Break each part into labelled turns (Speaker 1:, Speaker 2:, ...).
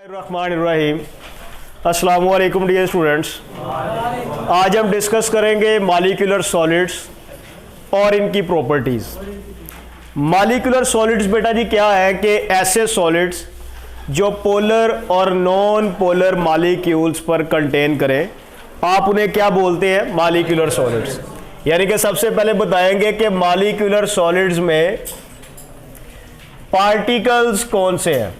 Speaker 1: बिस्मिल्लाहिर्रहमानिर्रहीम। अस्सलामु अलैकुम डियर स्टूडेंट्स। आज हम डिस्कस करेंगे मॉलिक्यूलर सॉलिड्स और इनकी प्रॉपर्टीज़। मॉलिक्यूलर सॉलिड्स बेटा जी क्या है कि ऐसे सॉलिड्स जो पोलर और नॉन पोलर मॉलिक्यूल्स पर कंटेन करें, आप उन्हें क्या बोलते हैं? Molecular solids. यानी कि सबसे पहले बताएंगे कि मॉलिक्यूलर सॉलिड्स में पार्टिकल्स कौन से हैं।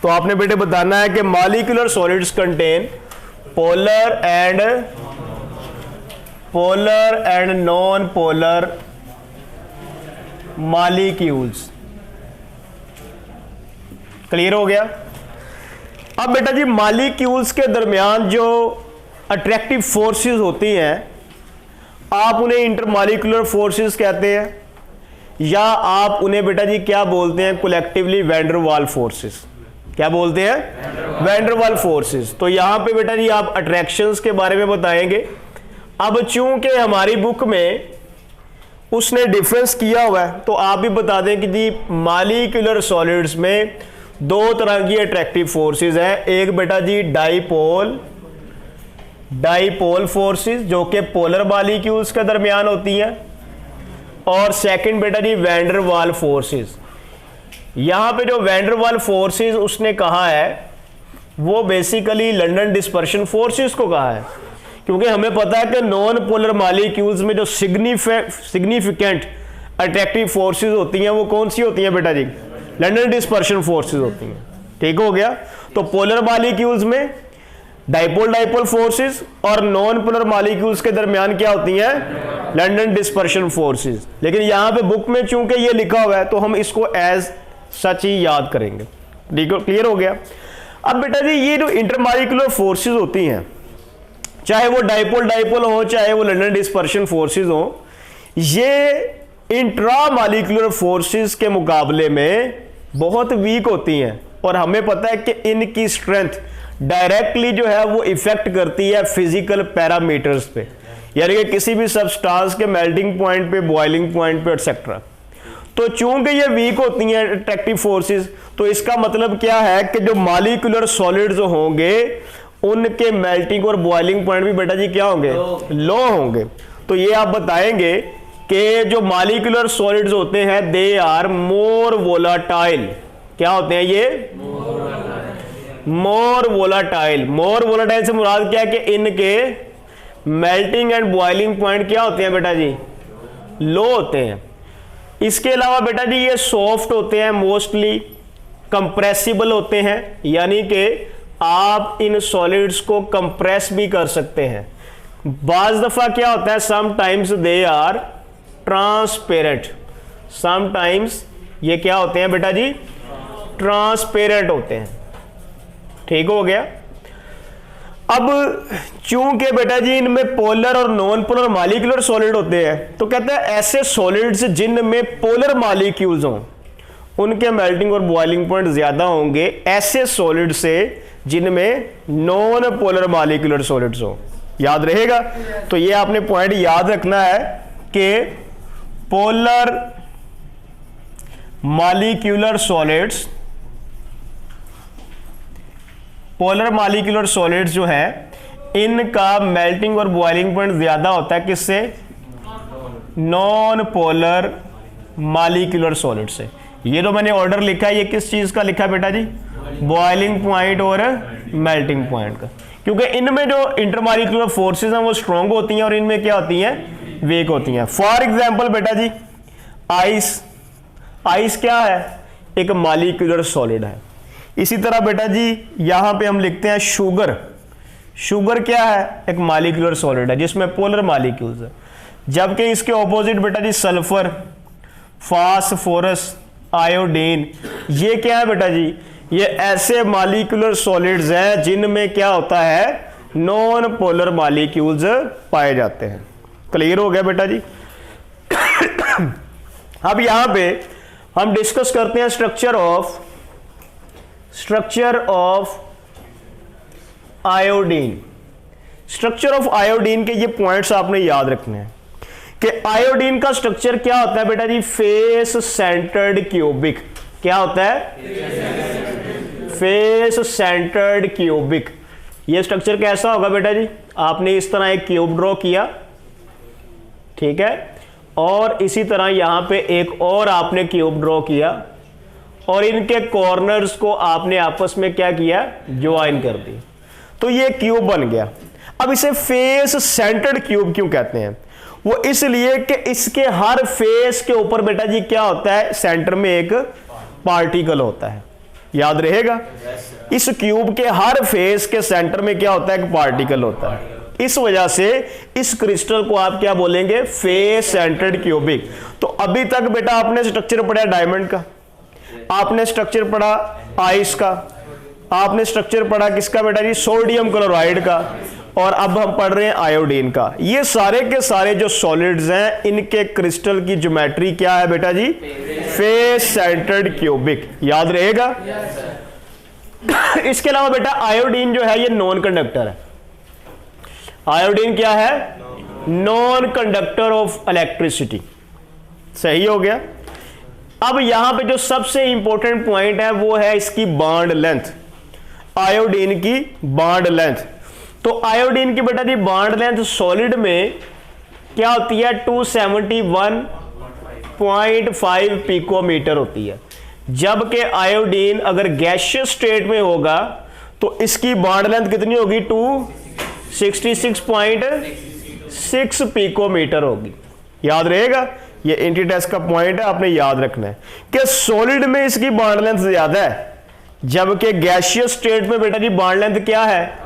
Speaker 1: तो आपने बेटे बताना है कि molecular solids contain polar and non polar molecules. Clear हो गया? अब बेटा जी मॉलिक्यूल्स के दरमियान जो अट्रैक्टिव फोर्सेस होती हैं, आप उन्हें इंटरमॉलिक्यूलर फोर्सेस कहते हैं, या आप उन्हें बेटा जी क्या बोलते हैं? कलेक्टिवली वैन डर वाल फोर्सेस। क्या बोलते हैं? वैन डर वाल फोर्सेस। तो यहां पे बेटा जी आप अट्रैक्शंस के बारे में बताएंगे। अब चूंकि हमारी बुक में उसने डिफरेंस किया हुआ है, तो आप भी बता दें कि जी मॉलिक्यूलर सॉलिड्स में दो तरह की अट्रैक्टिव फोर्सेस हैं। एक बेटा जी डाइपोल फोर्सेस जो कि पोलर मॉलिक्यूल्स के दरमियान होती हैं, और सेकंड बेटा जी वैन डर वाल फोर्सेस। यहां पे जो वैन डर वाल फोर्सेस उसने कहा है वो बेसिकली लंदन डिस्पर्शन फोर्सेस को कहा है, क्योंकि हमें पता है कि नॉन पोलर मॉलिक्यूल्स में जो सिग्निफिकेंट अट्रैक्टिव फोर्सेस होती हैं वो कौन सी होती हैं बेटा जी? लंदन डिस्पर्शन फोर्सेस होती हैं। ठीक हो गया? तो पोलर मॉलिक्यूल्स में डाइपोल फोर्सेस और नॉन पोलर मॉलिक्यूल्स के दरमियान क्या होती हैं? London dispersion forces. लेकिन यहां पे बुक में चूंकि ये लिखा हुआ है तो हम इसको एज सच ही याद करेंगे। क्लियर हो गया? अब बेटा जी ये जो इंटरमॉलिक्यूलर फोर्सेस होती हैं, चाहे वो डाइपोल हो चाहे वो लंदन डिस्पर्शन फोर्सेस हो, ये इंट्रामॉलिक्यूलर फोर्सेस के मुकाबले में बहुत वीक होती हैं, और हमें पता है कि इनकी स्ट्रेंथ डायरेक्टली जो है वो इफेक्ट करती है फिजिकल पैरामीटर्स पे, यानी कि किसी भी सब्सटेंस के मेल्टिंग पॉइंट पे, बॉइलिंग पॉइंट पे एटसेट्रा। तो चूंकि ये वीक होती हैं अट्रैक्टिव फोर्सेस, तो इसका मतलब क्या है कि जो मॉलिक्यूलर सॉलिड्स होंगे उनके मेल्टिंग और बॉइलिंग पॉइंट भी बेटा जी क्या होंगे? लो होंगे। तो ये आप बताएंगे कि जो मॉलिक्यूलर सॉलिड्स होते हैं दे आर मोर वोलाटाइल। क्या होते हैं ये? मोर वोलाटाइल से मुराद क्या है कि इनके मेल्टिंग एंड बॉइलिंग पॉइंट क्या होते हैं बेटा जी? लो होते हैं। इसके अलावा बेटा जी ये सॉफ्ट होते हैं, मोस्टली कंप्रेसिबल होते हैं, यानी कि आप इन सॉलिड्स को कंप्रेस भी कर सकते हैं। बाज दफा क्या होता है, sometimes they are transparent. Sometimes ये क्या होते हैं बेटा जी? ट्रांसपेरेंट होते हैं। ठीक हो गया? अब चूंकि बेटा जी इनमें पोलर और नॉन पोलर मॉलिक्यूलर सॉलिड होते हैं, तो कहते हैं ऐसे सॉलिड्स जिनमें पोलर मॉलिक्यूल्स हों उनके मेल्टिंग और बॉइलिंग पॉइंट ज्यादा होंगे ऐसे सॉलिड से जिनमें नॉन पोलर मॉलिक्यूलर सॉलिड्स हो। याद रहेगा? तो ये आपने पॉइंट याद रखना है कि पोलर मॉलिक्यूलर सॉलिड्स जो है इनका मेल्टिंग और बॉइलिंग पॉइंट ज्यादा होता है किससे? नॉन पोलर मॉलिक्यूलर सॉलिड से। ये जो मैंने ऑर्डर लिखा है ये किस चीज का लिखा है बेटा जी? बॉइलिंग पॉइंट और मेल्टिंग पॉइंट का, क्योंकि इनमें जो इंटरमॉलिक्यूलर फोर्सेस हैं वो स्ट्रॉन्ग होती हैं और इनमें क्या होती हैं? वीक होती हैं। फॉर एग्जांपल बेटा जी आइस क्या है? एक मॉलिक्यूलर सॉलिड है। इसी तरह बेटा जी यहां पे हम लिखते हैं शुगर क्या है? एक मॉलिक्यूलर सॉलिड है जिसमें पोलर मॉलिक्यूल्स है। जबकि इसके ऑपोजिट बेटा जी सल्फर, फास्फोरस, आयोडीन, ये क्या है बेटा जी? ये ऐसे मॉलिक्यूलर सॉलिड्स हैं जिनमें क्या होता है? नॉन पोलर मॉलिक्यूल्स पाए जाते हैं। क्लियर हो गया बेटा जी? अब यहां पे हम डिस्कस करते हैं structure of iodine. Structure of iodine के ये पॉइंट्स आपने याद रखने हैं कि आयोडीन का स्ट्रक्चर क्या होता है बेटा जी? Face centred cubic. क्या होता है? Face centred cubic. ये स्ट्रक्चर कैसा होगा बेटा जी, आपने इस तरह एक क्यूब ड्रॉ किया, ठीक है, और इसी तरह यहां पे एक और आपने क्यूब ड्रॉ किया और इनके कॉर्नर्स को आपने आपस में क्या किया, ज्वाइन कर दी, तो ये क्यूब बन गया। अब इसे फेस सेंटर्ड क्यूब क्यों कहते हैं? वो इसलिए कि इसके हर फेस के ऊपर बेटा जी क्या होता है, सेंटर में एक पार्टिकल होता है, याद रहेगा। इस क्यूब के हर फेस के सेंटर में क्या होता है, एक पार्टिकल होता है। इस वजह से इस क्रिस्टल को आप क्या बोलेंगे, फेस सेंटर्ड क्यूबिक। तो अभी तक बेटा आपने स्ट्रक्चर पढ़ा डायमंड का, आपने स्ट्रक्चर पढ़ा आइस का, आपने स्ट्रक्चर पढ़ा किसका बेटा जी, सोडियम क्लोराइड का, और अब हम पढ़ रहे हैं आयोडीन का। ये सारे के सारे जो सॉलिड्स हैं इनके क्रिस्टल की ज्योमेट्री क्या है बेटा जी, फेस सेंटर्ड क्यूबिक, याद रहेगा। इसके अलावा बेटा आयोडीन जो है ये नॉन कंडक्टर है। आयोडीन क्या है, नॉन कंडक्टर ऑफ इलेक्ट्रिसिटी, सही हो गया। अब यहां पे जो सबसे इंपॉर्टेंट पॉइंट है वो है इसकी बॉन्ड लेंथ, आयोडीन की बॉन्ड लेंथ। तो आयोडीन की बेटा जी बॉन्ड लेंथ सॉलिड में क्या होती है, 271.5 पिकोमीटर होती है, जबकि आयोडीन अगर गैसियस स्टेट में होगा तो इसकी बॉन्ड लेंथ कितनी होगी, 266.6 पिकोमीटर होगी, याद रहेगा। ये एंटी टेस्ट का पॉइंट है, आपने याद रखना है कि सॉलिड में इसकी बॉन्ड लेंथ ज्यादा है, जबकि गैसियस स्टेट में बेटा जी बॉन्ड लेंथ क्या है,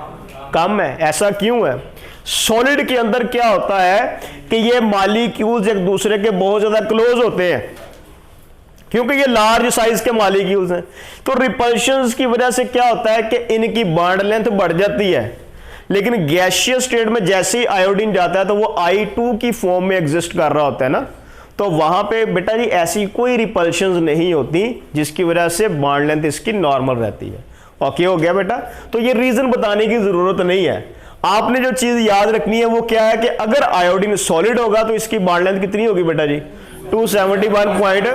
Speaker 1: कम है। ऐसा क्यों है? सॉलिड के अंदर क्या होता है कि ये मॉलिक्यूल्स एक दूसरे के बहुत ज्यादा क्लोज होते हैं, क्योंकि ये लार्ज साइज के मॉलिक्यूल्स हैं। तो रिपल्शंस की वजह से क्या होता है कि इनकी बॉन्ड लेंथ बढ़ जाती है, लेकिन गैसियस स्टेट में जैसे ही आयोडीन जाता है तो वो I2 की फॉर्म में एग्जिस्ट कर रहा होता है ना, तो वहां पे बेटा जी ऐसी कोई रिपल्शंस नहीं होती, जिसकी वजह से बॉन्ड लेंथ इसकी नॉर्मल रहती है। ओके हो गया बेटा। तो ये रीजन बताने की जरूरत नहीं है, आपने जो चीज याद रखनी है वो क्या है कि अगर आयोडीन सॉलिड होगा तो इसकी बॉन्ड लेंथ कितनी होगी बेटा जी, 271 पॉइंट,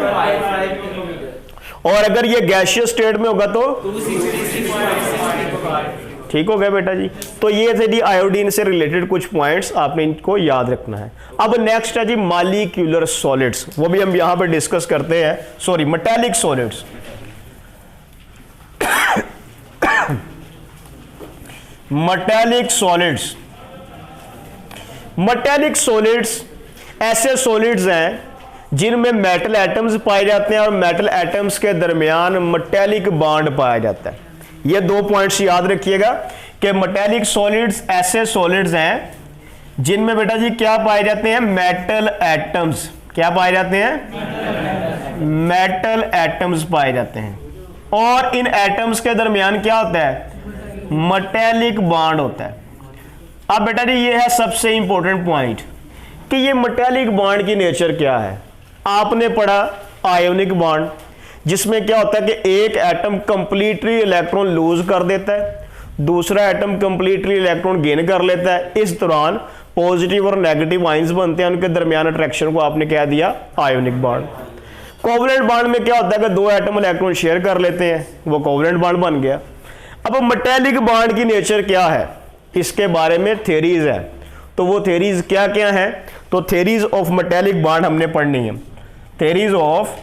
Speaker 1: और अगर ये गैसियस स्टेट में होगा तो 266। ठीक हो गया बेटा जी। तो ये थे जी आयोडीन से रिलेटेड कुछ पॉइंट्स, आपने इनको याद रखना है। अब नेक्स्ट है जी मॉलिक्यूलर सॉलिड्स, वो भी हम यहां पे डिस्कस करते हैं, sorry metallic solids. Metallic solids, metallic solids ऐसे सॉलिड्स हैं जिनमें मेटल एटम्स पाए जाते हैं और मेटल एटम्स के दरमियान मेटालिक बॉन्ड पाया जाता है। ये दो पॉइंट्स याद रखिएगा कि मेटालिक सॉलिड्स ऐसे सॉलिड्स हैं जिनमें बेटा जी क्या पाए जाते हैं, मेटल एटम्स। क्या पाए जाते हैं, मेटल एटम्स पाए जाते हैं, और इन एटम्स के दरमियान क्या होता है, मेटालिक बॉन्ड होता है। अब बेटा जी ये है सबसे इंपॉर्टेंट पॉइंट कि ये मेटालिक बॉन्ड की नेचर क्या है। आपने पढ़ा आयोनिक बॉन्ड, जिसमें क्या होता है कि एक एटम कंप्लीटली इलेक्ट्रॉन लूज कर देता है, दूसरा एटम कंप्लीटली इलेक्ट्रॉन गेन कर लेता है। इस दौरान पॉजिटिव और नेगेटिव आयंस बनते हैं, उनके दरमियान अट्रैक्शन को आपने क्या दिया, आयोनिक बॉन्ड। कोवलेंट बॉन्ड में क्या होता है कि दो एटम इलेक्ट्रॉन शेयर कर लेते हैं, वो कोवलेंट बॉन्ड बन गया। अब मेटालिक बॉन्ड की नेचर क्या है, इसके बारे में थ्योरीज है, तो वो थ्योरीज क्या क्या है, तो थ्योरीज ऑफ मेटालिक बॉन्ड हमने पढ़नी है। Theories of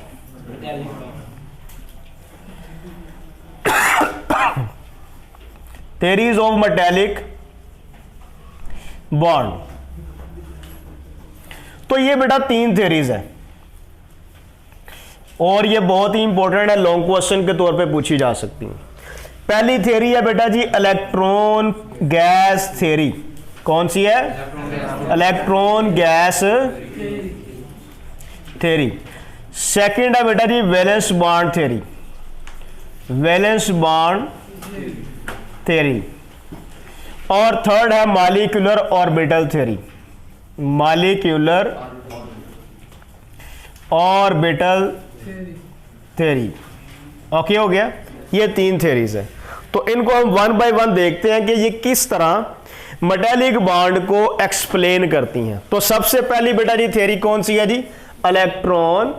Speaker 1: theories of metallic bond. तो ये बेटा तीन थ्योरीज है और ये बहुत ही इंपॉर्टेंट है, लॉन्ग क्वेश्चन के तौर पे पूछी जा सकती है। पहली थ्योरी है बेटा जी इलेक्ट्रॉन गैस थ्योरी। कौन सी है, इलेक्ट्रॉन गैस थ्योरी। सेकंड है बेटा जी valence bond theory, valence bond theory. और थर्ड है molecular orbital theory, molecular orbital theory. Okay हो गया, ये तीन थ्योरीज है। तो इनको हम वन बाय वन देखते हैं कि ये किस तरह मेटालिक बॉन्ड को एक्सप्लेन करती हैं। तो सबसे पहली बेटा जी थ्योरी कौन सी है जी, इलेक्ट्रॉन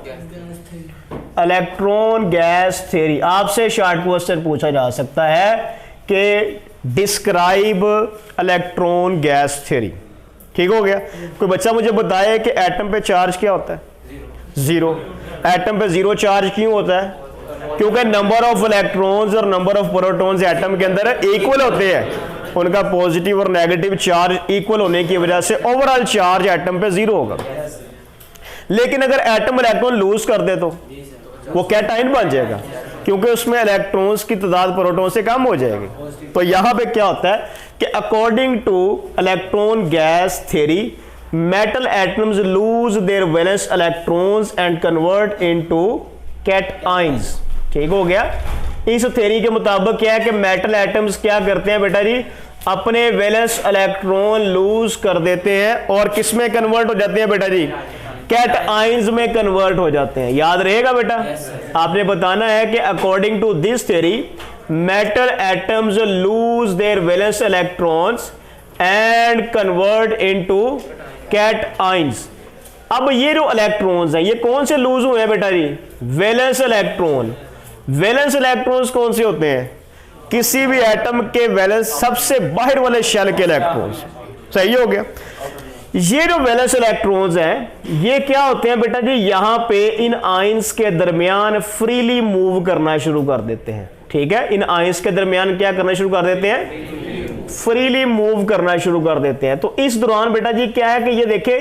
Speaker 1: इलेक्ट्रॉन गैस थ्योरी, आपसे शॉर्ट क्वेश्चन पूछा जा सकता है कि डिस्क्राइब इलेक्ट्रॉन गैस थ्योरी। ठीक हो गया। कोई बच्चा मुझे बताए कि एटम पे चार्ज क्या होता है? जीरो। एटम पे जीरो चार्ज क्यों होता है? क्योंकि नंबर ऑफ इलेक्ट्रॉन्स और नंबर ऑफ प्रोटॉन्स एटम के अंदर इक्वल होते हैं, उनका पॉजिटिव और नेगेटिव चार्ज इक्वल होने की वजह से ओवरऑल चार्ज एटम पे जीरो होगा। लेकिन अगर एटम इलेक्ट्रॉन लूज कर दे तो वो कैटाइन बन जाएगा, क्योंकि उसमें इलेक्ट्रॉन्स की तादाद प्रोटॉन से कम हो जाएगी। तो यहां पे क्या होता है कि according two electron gas theory, metal atoms lose their valence electrons and convert into cations. ठीक हो गया। इस थ्योरी के मुताबिक क्या है कि मेटल एटम्स क्या करते हैं बेटा जी, अपने वैलेंस इलेक्ट्रॉन लूज कर देते हैं और किस में कन्वर्ट हो जाते हैं बेटा जी? कैटाइंस में कन्वर्ट हो जाते हैं। याद रहेगा बेटा? आपने बताना है कि according to this theory metal atoms lose their valence electrons and convert into cations. अब ये जो इलेक्ट्रॉन्स हैं ये कौन से लूज हुए हैं बेटा जी? Valence electron. वैलेंस इलेक्ट्रॉन्स कौन से होते हैं? किसी भी एटम के वैलेंस सबसे बाहर वाले शेल के इलेक्ट्रॉन्स। सही हो गया। ये जो वैलेंस इलेक्ट्रॉन्स हैं ये क्या होते हैं बेटा जी? यहां पे इन आयंस के दरमियान फ्रीली मूव करना शुरू कर देते हैं। ठीक है, इन आयंस के दरमियान क्या करना शुरू कर देते हैं? फ्रीली मूव करना शुरू कर देते हैं। तो इस दौरान बेटा जी क्या है कि ये देखे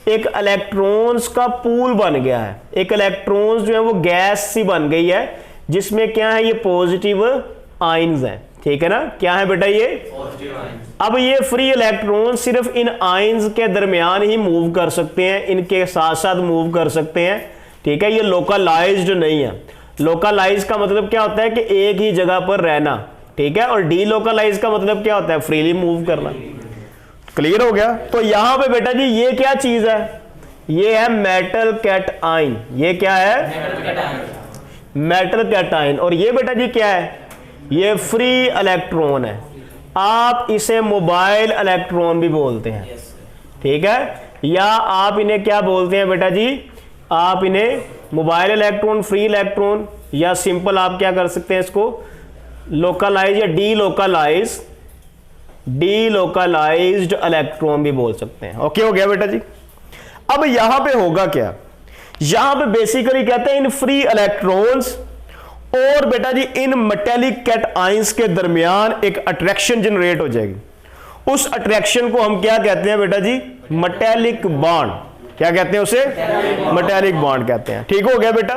Speaker 1: एक इलेक्ट्रॉन्स का पूल बन गया है। एक इलेक्ट्रॉन्स जो है वो गैस सी बन गई है जिसमें क्या है? ये पॉजिटिव आयंस हैं। ठीक है ना? क्या है बेटा ये? अब ये फ्री इलेक्ट्रॉन सिर्फ इन आयंस के दरमियान ही मूव कर सकते हैं, इनके साथ साथ मूव कर सकते हैं। ठीक है, ये लोकलाइज्ड नहीं है। लोकलाइज का मतलब क्या होता है कि एक ही जगह पर रहना। ठीक है, और डीलोकलाइज का मतलब क्या होता है? फ्रीली मूव करना। क्लियर हो गया। तो यहां पे बेटा जी ये क्या चीज है? ये है मेटल कैटाइन। ये क्या है? Metal cation. और ये बेटा जी क्या है? ये फ्री इलेक्ट्रॉन है। आप इसे मोबाइल इलेक्ट्रॉन भी बोलते हैं। ठीक है, या आप इन्हें क्या बोलते हैं बेटा जी? आप इन्हें मोबाइल इलेक्ट्रॉन, फ्री इलेक्ट्रॉन, या सिंपल आप क्या कर सकते हैं इसको लोकलाइज या डीलोकलाइज्ड इलेक्ट्रॉन भी बोल सकते हैं। ओके हो गया बेटा जी। अब यहां पे होगा क्या? यहां पे बेसिकली कहते हैं इन फ्री इलेक्ट्रॉन्स और बेटा जी इन मेटेलिक कैटाइंस के दरमियान एक अट्रैक्शन जनरेट हो जाएगी। उस अट्रैक्शन को हम क्या कहते हैं बेटा जी? Metallic bond. क्या कहते हैं उसे? मेटेलिक बॉन्ड कहते हैं। ठीक हो गया बेटा।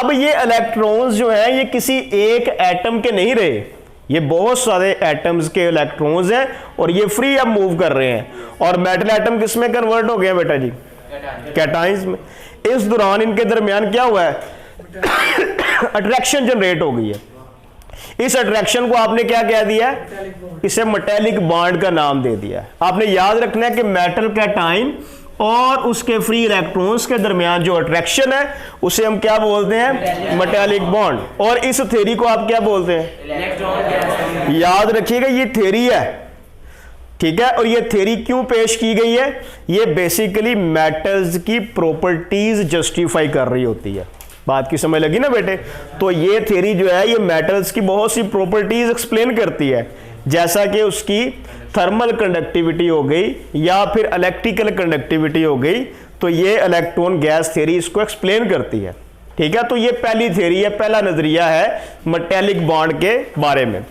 Speaker 1: अब ये इलेक्ट्रॉन्स जो हैं ये किसी एक एटम के नहीं रहे, ये बहुत सारे एटम्स के इलेक्ट्रॉन्स हैं और ये फ्री अब मूव कर रहे हैं। और मेटल एटम किस में कन्वर्ट हो गए बेटा जी? कैटाइंस में। इस दौरान इनके दरमियान क्या हुआ है? अट्रैक्शन जनरेट हो गई है। इस अट्रैक्शन को आपने क्या कह दिया? इसे मेटेलिक बॉन्ड का नाम दे दिया। आपने याद रखना है कि मेटल कैटाइन और उसके फ्री इलेक्ट्रॉन्स के दरमियान जो अट्रैक्शन है उसे हम क्या बोलते हैं? Metallic bond. और इस थ्योरी को आप क्या बोलते हैं? याद रखिएगा ये थ्योरी है। ठीक है, और ये थ्योरी क्यों पेश की गई है? ये बेसिकली मेटल्स की प्रॉपर्टीज जस्टिफाई कर रही होती है। बात की समझ लगी ना बेटे? तो ये थ्योरी जो है ये मेटल्स की बहुत सी प्रॉपर्टीज एक्सप्लेन करती है, जैसा कि उसकी थर्मल कंडक्टिविटी हो गई या फिर इलेक्ट्रिकल कंडक्टिविटी हो गई। तो ये इलेक्ट्रॉन गैस थ्योरी इसको एक्सप्लेन करती है। ठीक है, तो ये पहली थ्योरी है, पहला नजरिया है मेटेलिक बॉन्ड के बारे में।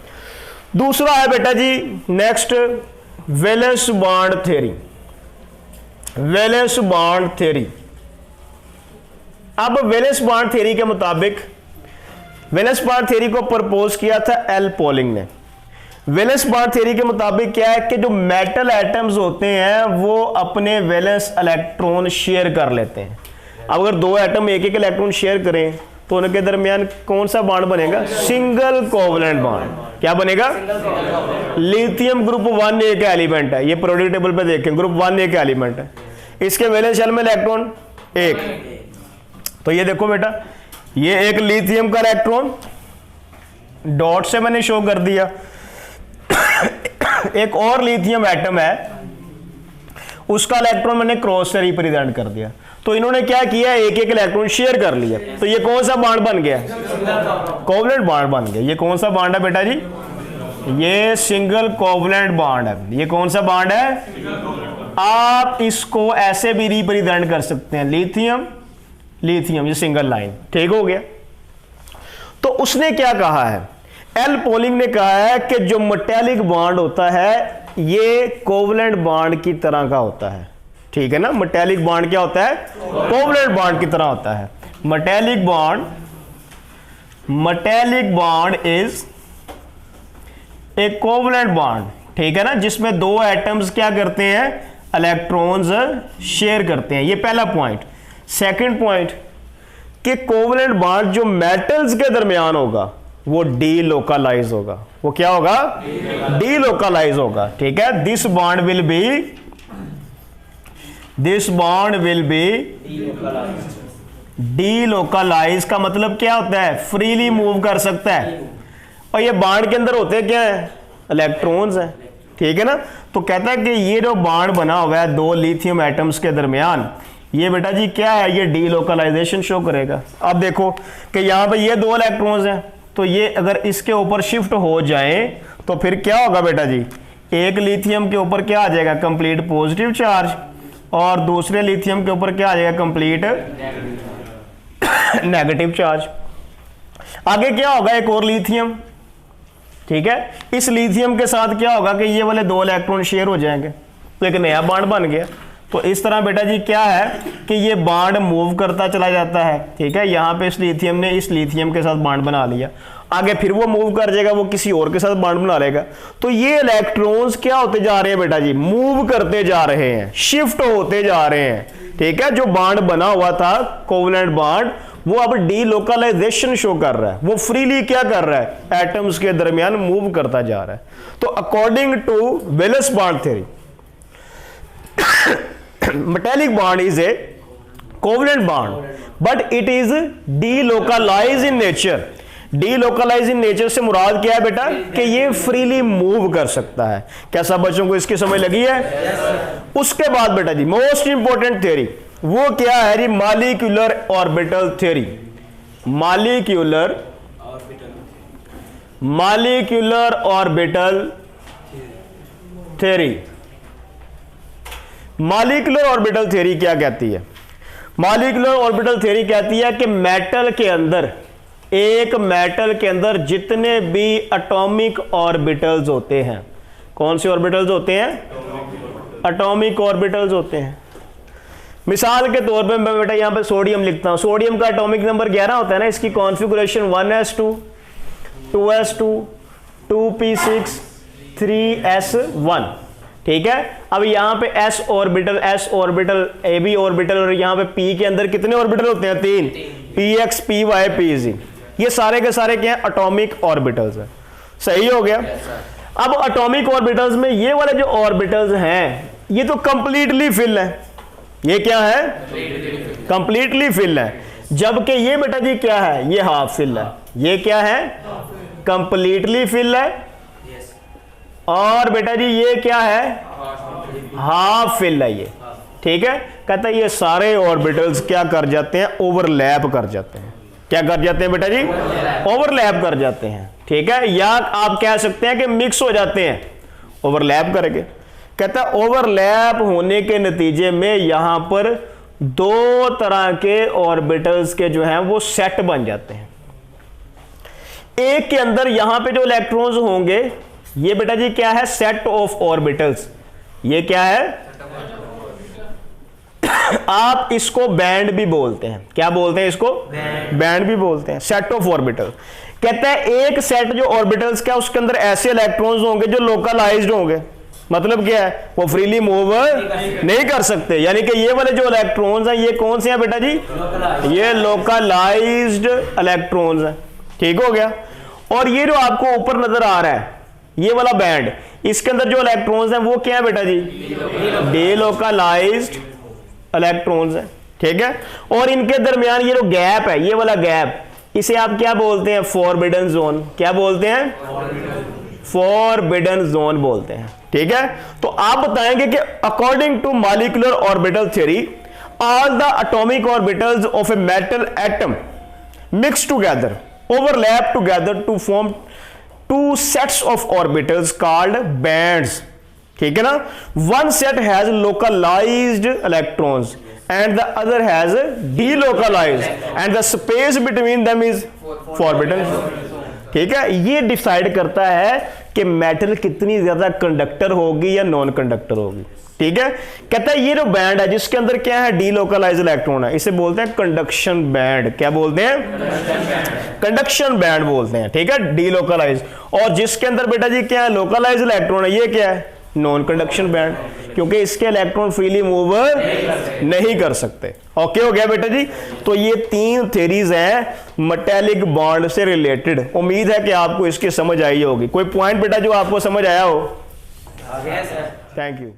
Speaker 1: दूसरा है बेटा जी next valence bond theory. Valence bond theory. अब वैलेंस बॉन्ड थ्योरी के मुताबिक वैलेंस बॉन्ड थ्योरी को प्रपोज किया था एल पोलिंग ने। वैलेंस बॉन्ड थ्योरी के मुताबिक क्या है कि जो मेटल एटम्स होते हैं वो अपने वैलेंस इलेक्ट्रॉन शेयर कर लेते हैं। अब अगर दो एटम एक एक इलेक्ट्रॉन शेयर करें तो उनके दरमियान कौन सा बॉन्ड बनेगा? Single covalent bond. क्या बनेगा? लिथियम ग्रुप 1A का एलिमेंट है। ये पीरियोडिक टेबल पे देखें ग्रुप 1A का एलिमेंट है। इसके वैलेंस शेल में इलेक्ट्रॉन एक। तो ये देखो बेटा ये एक लिथियम का इलेक्ट्रॉन डॉट से मैंने शो कर दिया। एक और लिथियम एटम है उसका इलेक्ट्रॉन मैंने क्रॉस से रिप्रेजेंट कर दिया। तो इन्होंने क्या किया, एक एक इलेक्ट्रॉन शेयर कर लिया, तो ये कौन सा बॉन्ड बन गया, कोवलेंट बॉन्ड बन गया। ये कौन सा बॉन्ड है बेटा जी, ये सिंगल कोवलेंट बॉन्ड है। ये कौन सा बॉन्ड है, आप इसको ऐसे भी रिप्रेजेंट कर सकते हैं, लिथियम लिथियम, ये सिंगल लाइन, ठीक हो गया। तो उसने क्या कहा है, एल पोलिंग ने कहा है कि जो मेटालिक बॉन्ड होता है ये कोवलेंट बॉन्ड की तरह का होता है, ठीक है ना। मेटालिक बॉन्ड क्या होता है, कोवलेंट बॉन्ड की तरह होता है। Metallic bond is a covalent bond, ठीक है ना, जिसमें दो एटम्स क्या करते हैं, इलेक्ट्रॉन्स शेयर करते हैं। ये पहला पॉइंट। सेकंड पॉइंट कि कोवलेंट बॉन्ड जो मेटल्स के दरमियान होगा वो डीलोकलाइज होगा। वो क्या होगा, डीलोकलाइज होगा, ठीक है। This bond will be delocalise का मतलब क्या होता है, फ्रीली मूव कर सकता है। और ये बॉन्ड के अंदर होते क्या है, इलेक्ट्रॉन्स हैं, ठीक है ना। तो कहता है कि ये जो बॉन्ड बना हुआ है दो लिथियम एटम्स के दरमियान, ये बेटा जी क्या है, ये डीलोकलाइजेशन शो करेगा। अब देखो कि यहां पे ये दो इलेक्ट्रॉन्स हैं, तो ये अगर इसके ऊपर शिफ्ट हो जाए तो फिर क्या होगा बेटा जी, एक लिथियम के ऊपर क्या आ जाएगा, कंप्लीट पॉजिटिव चार्ज, और दूसरे लिथियम के ऊपर क्या आ जाएगा, कंप्लीट नेगेटिव चार्ज। आगे क्या होगा, एक और लिथियम, ठीक है। इस लिथियम के साथ क्या होगा कि ये वाले दो इलेक्ट्रॉन शेयर हो जाएंगे, तो एक नया बॉन्ड बन गया। तो इस तरह बेटा जी क्या है कि ये बॉन्ड मूव करता चला जाता है, ठीक है। यहां पे इस लिथियम ने इस लिथियम के साथ बॉन्ड बना लिया, आगे फिर वो मूव कर जाएगा, वो किसी और के साथ बॉन्ड बना लेगा। तो ये इलेक्ट्रॉन्स क्या होते जा रहे हैं बेटा जी, मूव करते जा रहे हैं, शिफ्ट होते जा रहे हैं, ठीक है। जो बॉन्ड बना हुआ था कोवलेंट बॉन्ड, वो अब डीलोकलाइजेशन शो कर रहा है, वो फ्रीली क्या कर रहा है, एटम्स के दरमियान मूव करता जा रहा है। तो according to valence bond theory, metallic bond is a covalent bond but it is delocalized in nature। delocalized in nature से मुराद क्या है बेटा, कि ये फ्रीली मूव कर सकता है। कैसा बच्चों को इसकी समझ लगी है? उसके बाद बेटा जी मोस्ट इंपॉर्टेंट थ्योरी वो क्या है जी, molecular orbital theory. Molecular orbital theory. Molecular orbital theory क्या कहती है? मॉलिक्यूलर ऑर्बिटल थ्योरी कहती है कि मेटल के अंदर, एक मेटल के अंदर जितने भी एटॉमिक ऑर्बिटल्स होते हैं, कौन से ऑर्बिटल्स होते हैं? एटॉमिक ऑर्बिटल्स होते हैं। मिसाल के तौर पे मैं बेटा यहां पे सोडियम लिखता हूं, सोडियम का एटॉमिक नंबर 11 होता है ना, इसकी configuration 1s2 2s2 2p6 3s1, ठीक है। अब यहां पे s orbital a b orbital और यहां पे p के अंदर कितने ऑर्बिटल होते हैं? 3, px py pz। ये सारे के सारे क्या है? एटॉमिक ऑर्बिटल्स है। सही हो गया। अब एटॉमिक ऑर्बिटल्स में ये वाले जो ऑर्बिटल्स हैं ये तो कंप्लीटली फिल है। ये क्या है? कंप्लीटली फिल है। जबकि ये बेटा जी क्या है? ये हाफ फिल है। ये क्या है? कंप्लीटली फिल है। और बेटा जी ये क्या है? हाफ फिल है ये, ठीक है। कहता है ये सारे ऑर्बिटल्स क्या कर जाते हैं? ओवरलैप कर जाते हैं। क्या कर जाते हैं बेटा जी? ओवरलैप कर जाते हैं, ठीक है। या आप कह सकते हैं कि मिक्स हो जाते हैं ओवरलैप करके। कहता है ओवरलैप होने के नतीजे में यहां पर दो तरह के ऑर्बिटल्स के जो हैं वो सेट बन जाते हैं। एक के अंदर यहां पे जो इलेक्ट्रॉन्स होंगे ये बेटा जी क्या है? Set of orbitals. ये क्या है? आप इसको बैंड भी बोलते हैं। क्या बोलते हैं इसको? बैंड भी बोलते हैं। Set of orbital. कहता है एक सेट जो ऑर्बिटल्स का उसके अंदर ऐसे इलेक्ट्रॉन्स होंगे जो लोकलाइज्ड होंगे। मतलब क्या है? वो फ्रीली मूव नहीं कर सकते। यानी कि ये वाले जो इलेक्ट्रॉन्स हैं ये कौन से हैं बेटा जी? ये लोकलाइज्ड इलेक्ट्रॉन्स हैं, ठीक हो गया। और ये जो आपको ऊपर नजर आ रहा है ये वाला बैंड, इसके अंदर जो इलेक्ट्रॉन्स हैं वो क्या है बेटा जी? डीलोकलाइज्ड इलेक्ट्रॉन्स हैं, ठीक है। और इनके दरमियान ये जो गैप है, ये वाला गैप, इसे आप क्या बोलते हैं? Forbidden zone. क्या बोलते हैं? फॉरबिडन जोन बोलते हैं, ठीक है। तो आप बताएंगे कि according to molecular orbital theory all the atomic orbitals of a metal atom mix together overlap together to form two sets of orbitals called bands. ठीक है ना, one set has localised electrons and the other has delocalized and the space between them is 4 orbitals। ठीक है, ये decide करता है कि metal कितनी ज्यादा कंडक्टर होगी या नॉन कंडक्टर होगी। ठीक है, कहता है ये जो बैंड है जिसके अंदर क्या है, डीलोकलाइज इलेक्ट्रॉन है, इसे बोलते हैं कंडक्शन बैंड। क्या बोलते हैं, कंडक्शन बैंड बोलते हैं। ठीक है, डीलोकलाइज। और जिसके अंदर बेटा जी क्या है, लोकलाइज इलेक्ट्रॉन है, ये क्या है, नॉन कंडक्शन बैंड, क्योंकि इसके इलेक्ट्रॉन फ्रीली मूव नहीं कर सकते। ओके हो गया बेटा जी। तो ये 3 थ्योरीज हैं मेटालिक बॉन्ड से रिलेटेड। उम्मीद है कि आपको इसकी समझ आई होगी। कोई पॉइंट बेटा जो आपको समझ आया हो? Thank you.